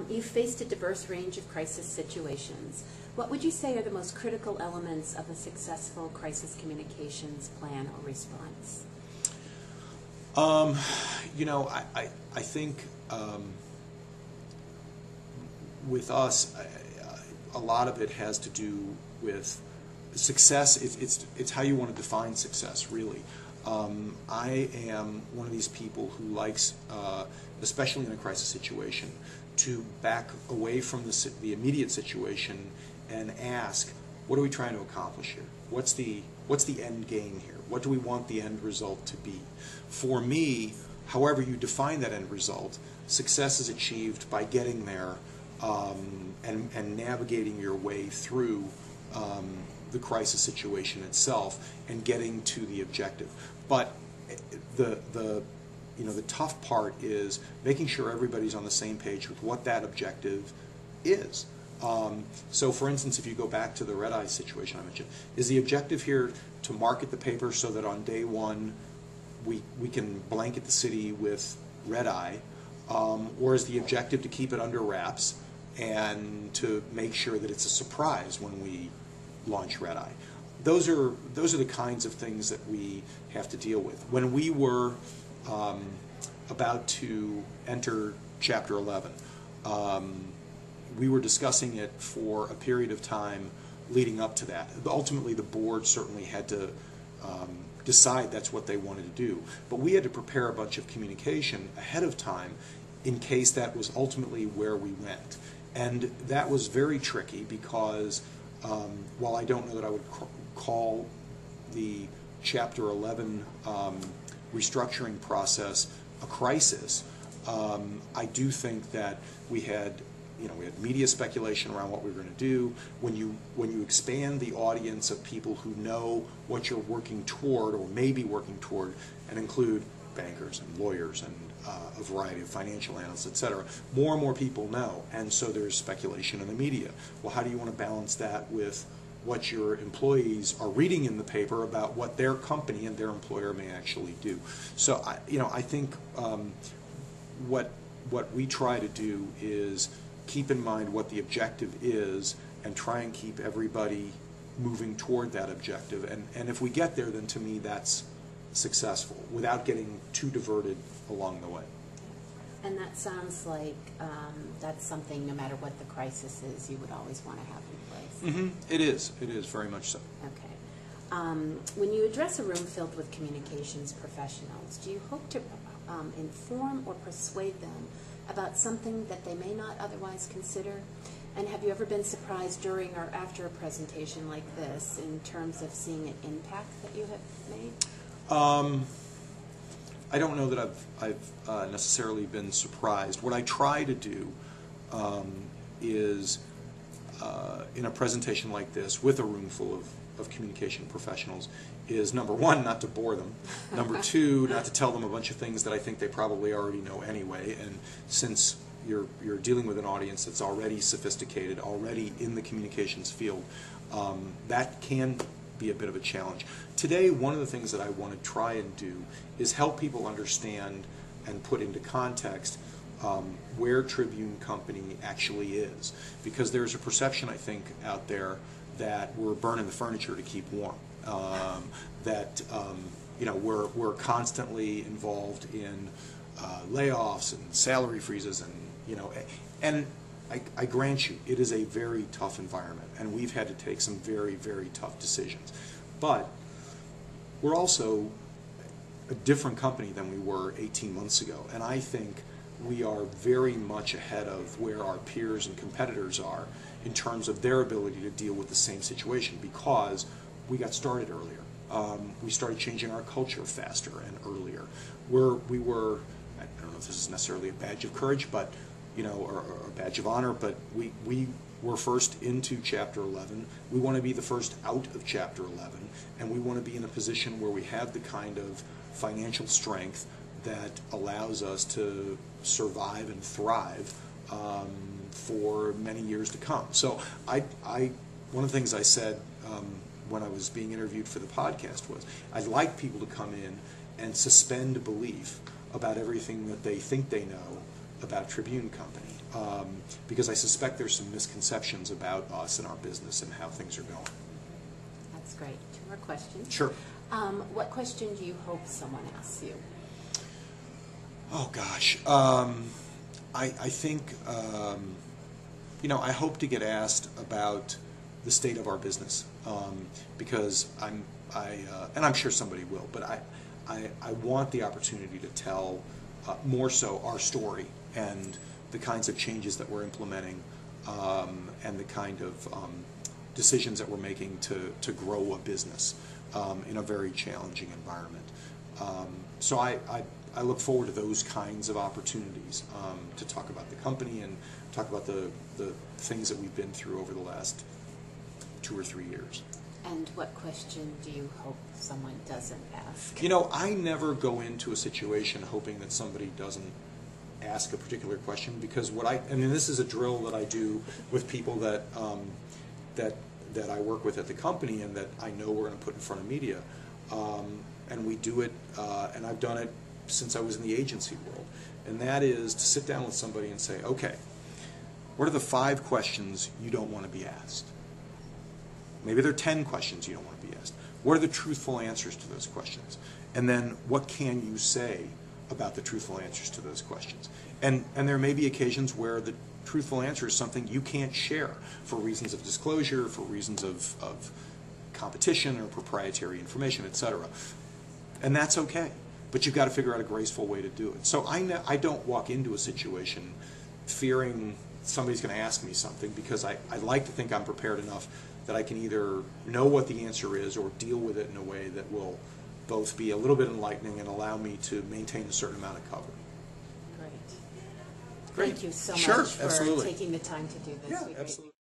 You've faced a diverse range of crisis situations. What would you say are the most critical elements of a successful crisis communications plan or response? I think with us, a lot of it has to do with success. It's how you want to define success, really. I am one of these people who likes, especially in a crisis situation, to back away from the immediate situation and ask, what are we trying to accomplish here? What's the end game here? What do we want the end result to be? For me, however you define that end result, success is achieved by getting there and navigating your way through the crisis situation itself and getting to the objective. But the tough part is making sure everybody's on the same page with what that objective is. So, for instance, if you go back to the red-eye situation I mentioned, is the objective here to market the paper so that on day one we can blanket the city with red-eye, or is the objective to keep it under wraps and to make sure that it's a surprise when we launch red-eye? Those are the kinds of things that we have to deal with. When we were about to enter Chapter 11, we were discussing it for a period of time leading up to that. Ultimately, the board certainly had to decide that's what they wanted to do. But we had to prepare a bunch of communication ahead of time in case that was ultimately where we went. And that was very tricky because while I don't know that I would call the Chapter 11 restructuring process a crisis, I do think that we had media speculation around what we were going to do. When you expand the audience of people who know what you're working toward or may be working toward, and include bankers and lawyers and a variety of financial analysts, etc., more and more people know, and so there's speculation in the media. Well, how do you want to balance that with what your employees are reading in the paper about what their company and their employer may actually do? So, I think what we try to do is keep in mind what the objective is and try and keep everybody moving toward that objective. And if we get there, then to me that's successful without getting too diverted along the way. And that sounds like that's something, no matter what the crisis is, you would always want to have in place. Mm-hmm. It is very much so. Okay. When you address a room filled with communications professionals, do you hope to inform or persuade them about something that they may not otherwise consider? And have you ever been surprised during or after a presentation like this in terms of seeing an impact that you have made? I don't know that I've necessarily been surprised. What I try to do is, in a presentation like this with a room full of communication professionals, is number one, not to bore them. Number two, not to tell them a bunch of things that I think they probably already know anyway. And since you're dealing with an audience that's already sophisticated, already in the communications field, that can be a bit of a challenge. Today, one of the things that I want to try and do is help people understand and put into context where Tribune Company actually is. Because there's a perception, I think, out there that we're burning the furniture to keep warm. That we're constantly involved in layoffs and salary freezes, and I grant you, it is a very tough environment, and we've had to take some very, very tough decisions. But we're also a different company than we were 18 months ago, and I think we are very much ahead of where our peers and competitors are in terms of their ability to deal with the same situation, because we got started earlier. We started changing our culture faster and earlier. We were, I don't know if this is necessarily a badge of courage, but or a badge of honor, but we were first into Chapter 11. We want to be the first out of Chapter 11, and we want to be in a position where we have the kind of financial strength that allows us to survive and thrive for many years to come. So one of the things I said when I was being interviewed for the podcast was, I'd like people to come in and suspend belief about everything that they think they know about Tribune Company, because I suspect there's some misconceptions about us and our business and how things are going. That's great. 2 more questions. Sure. What question do you hope someone asks you? Oh, gosh. I think, I hope to get asked about the state of our business, because and I'm sure somebody will, but I want the opportunity to tell more so our story and the kinds of changes that we're implementing, and the kind of decisions that we're making to grow a business in a very challenging environment. So I look forward to those kinds of opportunities, to talk about the company and talk about the things that we've been through over the last 2 or 3 years. And what question do you hope someone doesn't ask? I never go into a situation hoping that somebody doesn't ask a particular question, because this is a drill that I do with people that I work with at the company and that I know we're going to put in front of media, and we do it, and I've done it since I was in the agency world, and that is to sit down with somebody and say, okay, what are the 5 questions you don't want to be asked? Maybe there are 10 questions you don't want to be asked. What are the truthful answers to those questions? And then what can you say about the truthful answers to those questions? And there may be occasions where the truthful answer is something you can't share for reasons of disclosure, for reasons of competition or proprietary information, etc. And that's okay. But you've got to figure out a graceful way to do it. So I don't walk into a situation fearing somebody's going to ask me something, because I like to think I'm prepared enough that I can either know what the answer is or deal with it in a way that will both be a little bit enlightening and allow me to maintain a certain amount of cover. Great. Thank you so much for taking the time to do this. Yeah, absolutely.